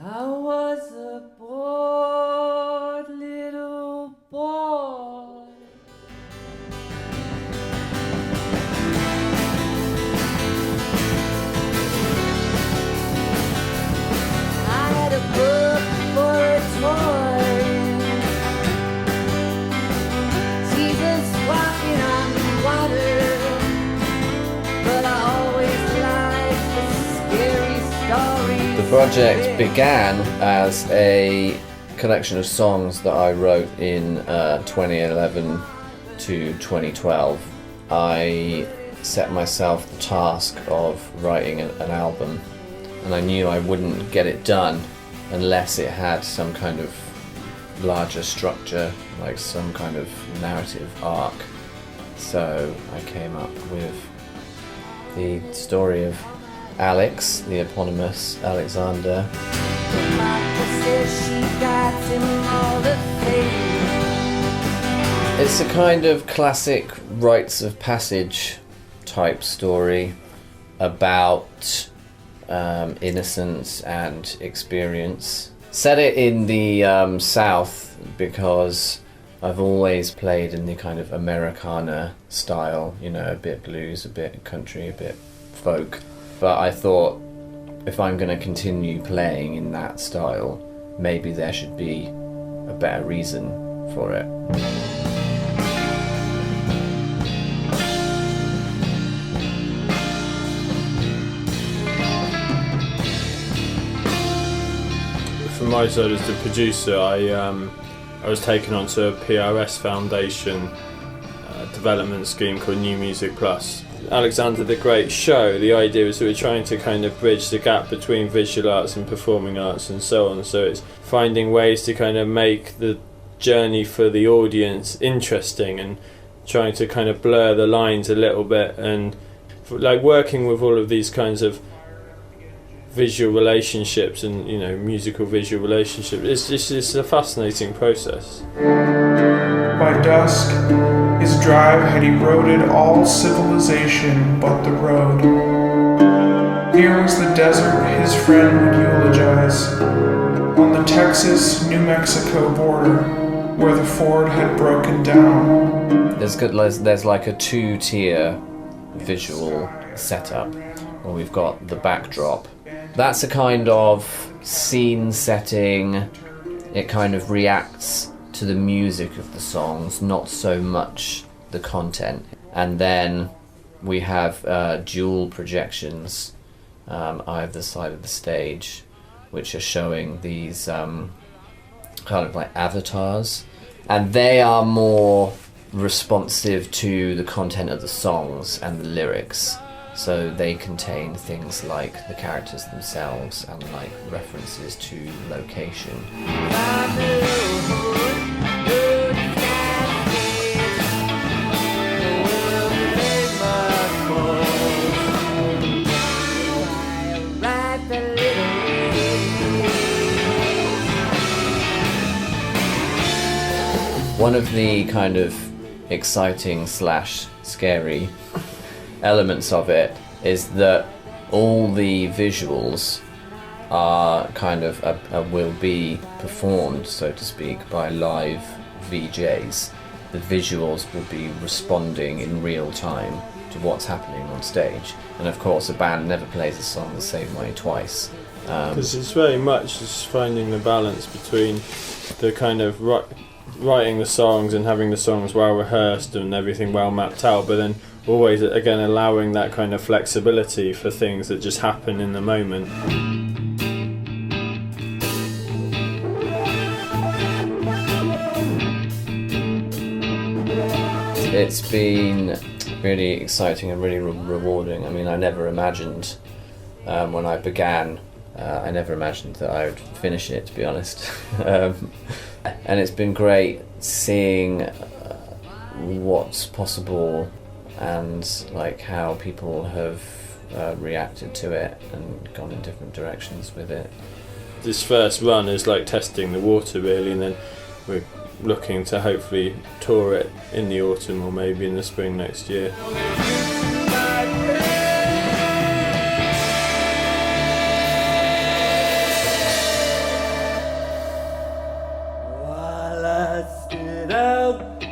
I was a bored little boy. I had a book for a toy. Jesus walking on water. But I always liked the scary stories. The project began as a collection of songs that I wrote in 2011 to 2012. I set myself the task of writing an album, and I knew I wouldn't get it done unless it had some kind of larger structure, like some kind of narrative arc. So I came up with the story of Alex, the eponymous Alexander. It's a kind of classic rites of passage type story about innocence and experience. Set it in the South because I've always played in the kind of Americana style, you know, a bit blues, a bit country, a bit folk. But I thought, if I'm going to continue playing in that style, maybe there should be a better reason for it. From my side as the producer, I was taken onto a PRS Foundation development scheme called New Music Plus. Alexander the Great show, the idea was that we're trying to kind of bridge the gap between visual arts and performing arts and so on. So it's finding ways to kind of make the journey for the audience interesting and trying to kind of blur the lines a little bit, and like working with all of these kinds of visual relationships and, you know, musical visual relationships. It's a fascinating process. By dusk, his drive had eroded all civilization but the road. Here was the desert his friend would eulogize, on the Texas-New Mexico border, where the Ford had broken down. There's like a two-tier visual setup where we've got the backdrop. That's a kind of scene setting. It kind of reacts to the music of the songs, not so much the content. And then we have dual projections either side of the stage, which are showing these kind of like avatars, and they are more responsive to the content of the songs and the lyrics. So they contain things like the characters themselves and like references to location. One of the kind of exciting / scary elements of it is that all the visuals are kind of will be performed, so to speak, by live VJs. The visuals will be responding in real time to what's happening on stage, and of course a band never plays a song the same way twice. Because it's very much just finding the balance between the kind of writing the songs and having the songs well rehearsed and everything well mapped out, but then always again allowing that kind of flexibility for things that just happen in the moment. It's been really exciting and really rewarding. I mean, I never imagined when I began, I never imagined that I would finish it, to be honest. And it's been great seeing what's possible and like how people have reacted to it and gone in different directions with it. This first run is like testing the water really, and then we're looking to hopefully tour it in the autumn or maybe in the spring next year. out.